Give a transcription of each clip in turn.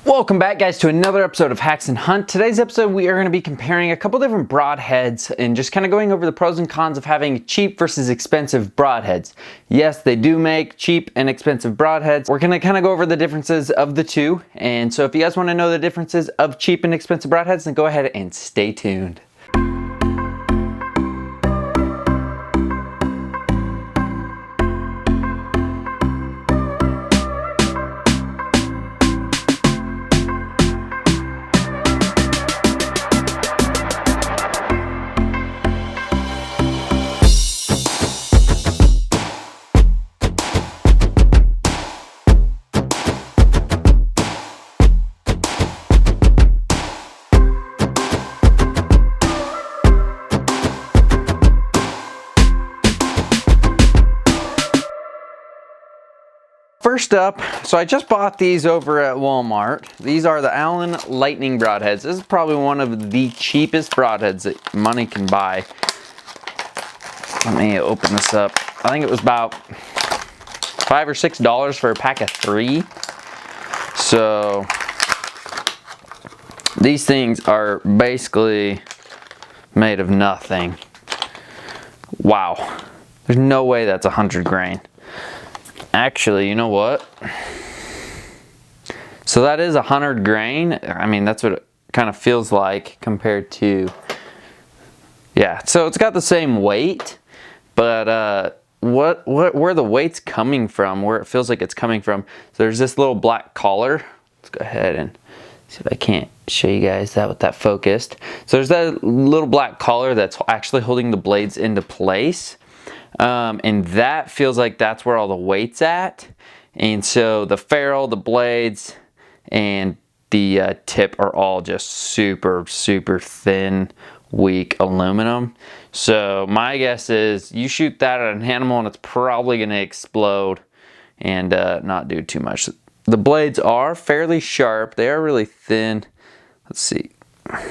Welcome back, guys, to another episode of Haxenhunt. Today's episode we are going to be comparing a couple different broadheads and just kind of going over the pros and cons of having cheap versus expensive broadheads. Yes, they do make cheap and expensive broadheads. We're going to kind of go over the differences of the two, and so if you guys want to know the differences of cheap and expensive broadheads, then go ahead and stay tuned. First up, so I just bought these over at Walmart. These are the Allen Lightning Broadheads. This is probably one of the cheapest broadheads that money can buy. Let me open this up. I think it was about $5 or $6 for a pack of 3. So these things are basically made of nothing. Wow. There's no way that's 100 grain. Actually, you know what? So that is 100 grain. I mean, that's what it kind of feels like compared to, yeah. So it's got the same weight, but where the weight's coming from, where it feels like it's coming from. So there's this little black collar. Let's go ahead and see if I can't show you guys that with that focused. So there's that little black collar that's actually holding the blades into place. And that feels like that's where all the weight's at. And so the ferrule, the blades, and the tip are all just super thin, weak aluminum. So my guess is you shoot that at an animal and it's probably going to explode and not do too much. The blades are fairly sharp. They are really thin. Let's see. A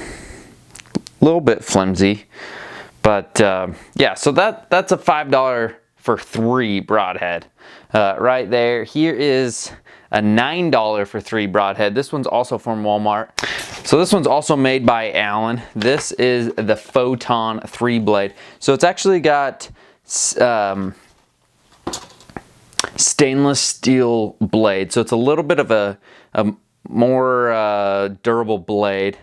little bit flimsy. But yeah, so that's a $5 for 3 broadhead right there. Here is a $9 for 3 broadhead. This one's also from Walmart. So this one's also made by Allen. This is the Photon 3 blade. So it's actually got stainless steel blade. So it's a little bit of a more durable blade.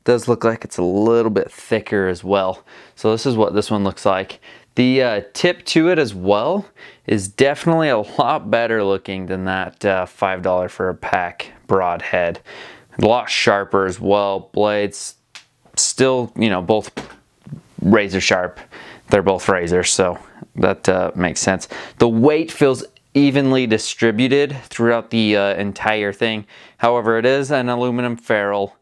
Does look like it's a little bit thicker as well. So this is what this one looks like. The tip to it as well is definitely a lot better looking than that $5 for a pack broadhead. A lot sharper as well. Blades still, you know, both razor sharp. They're both razors, so that makes sense. The weight feels evenly distributed throughout the entire thing. However, it is an aluminum ferrule.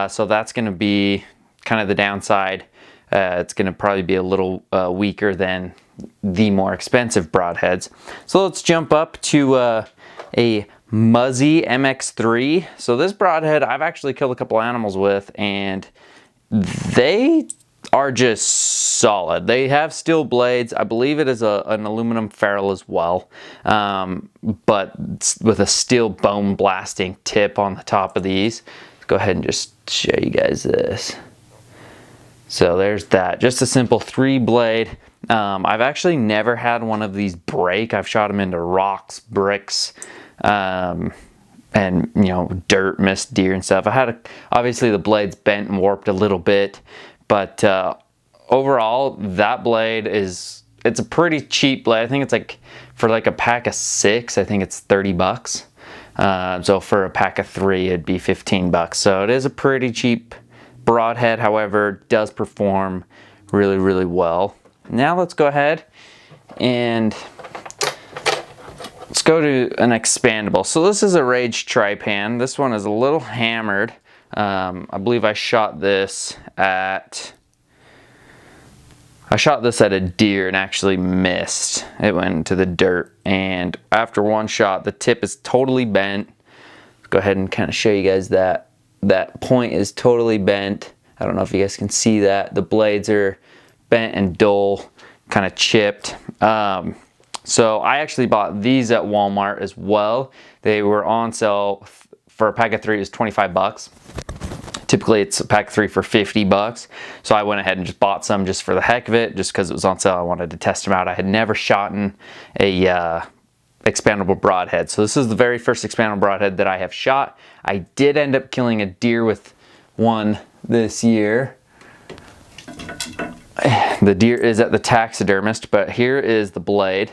So that's going to be kind of the downside. It's going to probably be a little weaker than the more expensive broadheads. So let's jump up to a Muzzy MX3. So this broadhead I've actually killed a couple animals with, and they are just solid. They have steel blades. I believe it is an aluminum ferrule as well, but with a steel bone blasting tip on the top of these. Go ahead and just show you guys this. So there's that, just a simple 3 blade. I've actually never had one of these break. I've shot them into rocks, bricks, and you know, dirt, missed deer and stuff. I had obviously the blades bent and warped a little bit, but overall that blade it's a pretty cheap blade. I think it's like for like a pack of 6, I think it's $30. So for a pack of 3 it'd be $15. So it is a pretty cheap broadhead, however it does perform really well. Now let's go ahead and let's go to an expandable. So this is a Rage Tri-Pan. This one is a little hammered. I believe I shot this at a deer and actually missed. It went into the dirt, and after one shot the tip is totally bent. Go ahead and kind of show you guys that point is totally bent. I don't know if you guys can see that. The blades are bent and dull, kind of chipped. So I actually bought these at Walmart as well. They were on sale for a pack of 3 is 25 bucks. Typically it's a pack of 3 for 50 bucks. So I went ahead and just bought some just for the heck of it, just because it was on sale. I wanted to test them out. I had never shot in a expandable broadhead. So this is the very first expandable broadhead that I have shot. I did end up killing a deer with one this year. The deer is at the taxidermist, but here is the blade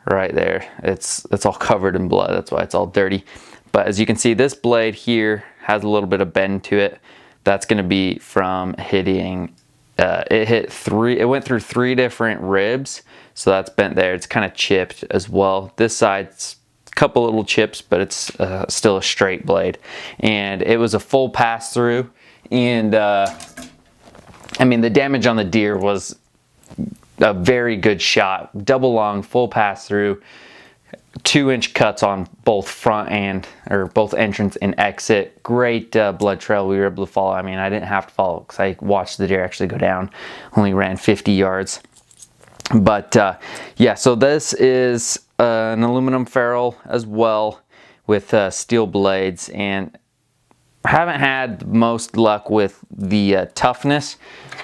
right there. It's all covered in blood. That's why it's all dirty. But as you can see, this blade here has a little bit of bend to it. That's going to be from hitting, it went through 3 different ribs. So that's bent there. It's kind of chipped as well. This side's a couple little chips, but it's still a straight blade. And it was a full pass through. And I mean, the damage on the deer was a very good shot. Double lung, full pass through, 2-inch cuts on both both entrance and exit. Great blood trail we were able to follow. I mean, I didn't have to follow because I watched the deer actually go down. Only ran 50 yards. But yeah, so this is an aluminum ferrule as well with steel blades, and I haven't had the most luck with the toughness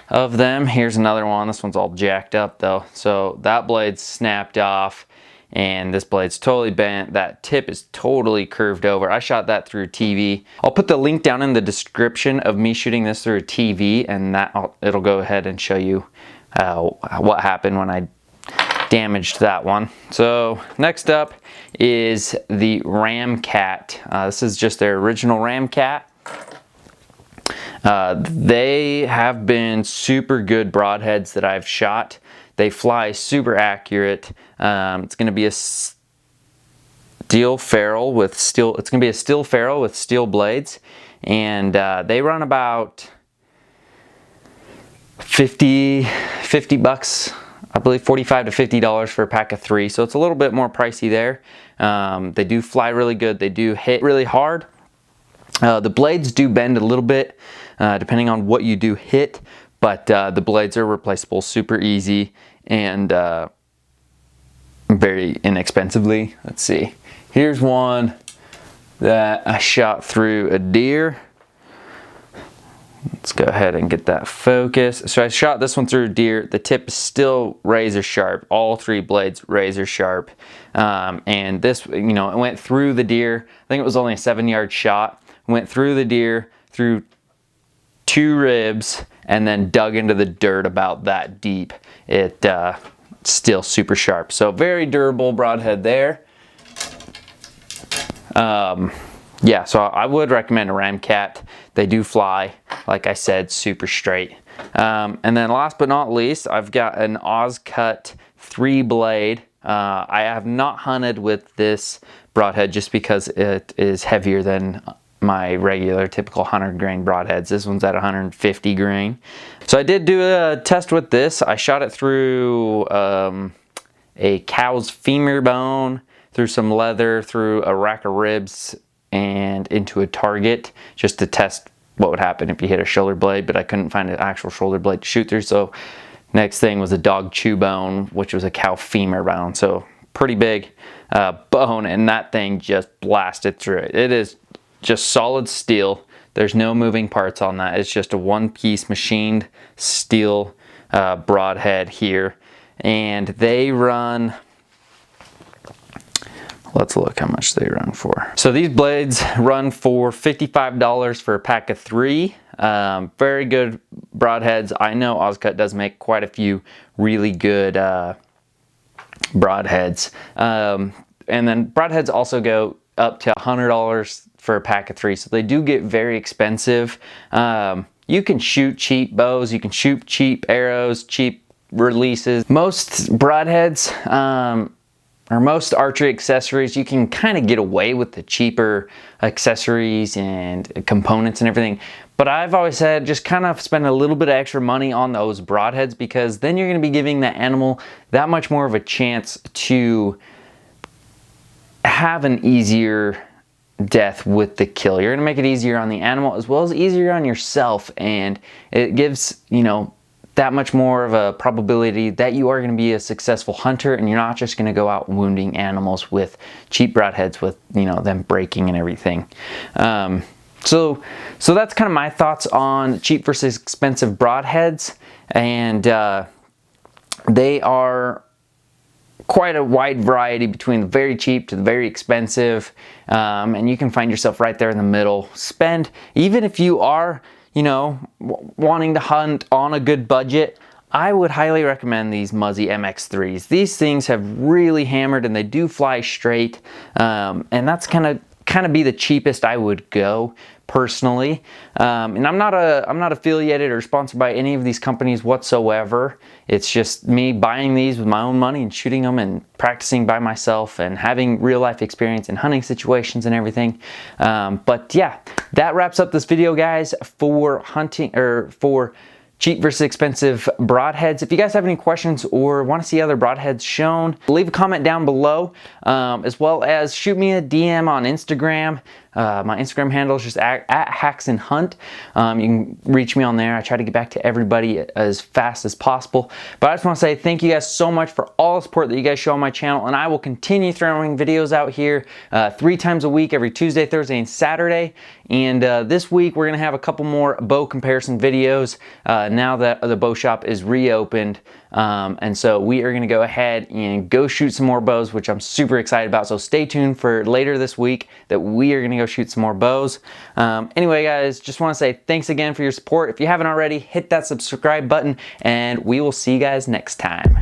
of them. Here's another one. This one's all jacked up though. So that blade's snapped off and this blade's totally bent. That tip is totally curved over. I shot that through a TV. I'll put the link down in the description of me shooting this through a TV, and it'll go ahead and show you what happened when I damaged that one. So next up is the Ramcat. This is just their original Ramcat. They have been super good broadheads that I've shot. They fly super accurate. It's going to be a steel ferrule with steel. It's going to be a steel ferrule with steel blades, and they run about 50 bucks. I believe $45 to $50 for a pack of 3. So it's a little bit more pricey there. They do fly really good. They do hit really hard. The blades do bend a little bit depending on what you do hit, but the blades are replaceable super easy and very inexpensively. Let's see. Here's one that I shot through a deer. Let's go ahead and get that focus. So I shot this one through a deer. The tip is still razor sharp. All 3 blades razor sharp. And this, you know, it went through the deer. I think it was only a 7-yard shot. Went through the deer, through 2 ribs, and then dug into the dirt about that deep. It still super sharp. So very durable broadhead there. Yeah, so I would recommend a Ramcat. They do fly, like I said, super straight. And then last but not least, I've got an Ozcut 3-blade. I have not hunted with this broadhead just because it is heavier than my regular typical 100 grain broadheads. This one's at 150 grain. So I did do a test with this. I shot it through a cow's femur bone, through some leather, through a rack of ribs, and into a target just to test what would happen if you hit a shoulder blade, but I couldn't find an actual shoulder blade to shoot through. So next thing was a dog chew bone, which was a cow femur bone. So pretty big bone, and that thing just blasted through it. It is just solid steel. There's no moving parts on that. It's just a one-piece machined steel broadhead here, and they run, let's look how much they run for. So these blades run for $55 for a pack of 3. Very good broadheads. I know Ozcut does make quite a few really good broadheads. And then broadheads also go up to $100 for a pack of 3. So they do get very expensive. You can shoot cheap bows, you can shoot cheap arrows, cheap releases. Most broadheads, or most archery accessories, you can kind of get away with the cheaper accessories and components and everything. But I've always said just kind of spend a little bit of extra money on those broadheads, because then you're going to be giving the animal that much more of a chance to have an easier death with the kill. You're going to make it easier on the animal as well as easier on yourself, and it gives, you know, that much more of a probability that you are going to be a successful hunter, and you're not just going to go out wounding animals with cheap broadheads with, you know, them breaking and everything. So that's kind of my thoughts on cheap versus expensive broadheads, and they are quite a wide variety between the very cheap to the very expensive, and you can find yourself right there in the middle. Even if you are, you know, wanting to hunt on a good budget, I would highly recommend these Muzzy MX3s. These things have really hammered, and they do fly straight, and that's kind of be the cheapest I would go personally. And I'm not affiliated or sponsored by any of these companies whatsoever. It's just me buying these with my own money and shooting them and practicing by myself and having real life experience in hunting situations and everything. But yeah, that wraps up this video, guys, for hunting, or for cheap versus expensive broadheads. If you guys have any questions or want to see other broadheads shown, leave a comment down below, as well as shoot me a DM on Instagram. My Instagram handle is just at Haxenhunt. You can reach me on there. I try to get back to everybody as fast as possible. But I just want to say thank you guys so much for all the support that you guys show on my channel, and I will continue throwing videos out here 3 times a week, every Tuesday, Thursday, and Saturday. And this week we're going to have a couple more bow comparison videos now that the bow shop is reopened. And so we are going to go ahead and go shoot some more bows, which I'm super excited about. So stay tuned for later this week that we are going to go shoot some more bows. Anyway, guys, just want to say thanks again for your support. If you haven't already, hit that subscribe button, and we will see you guys next time.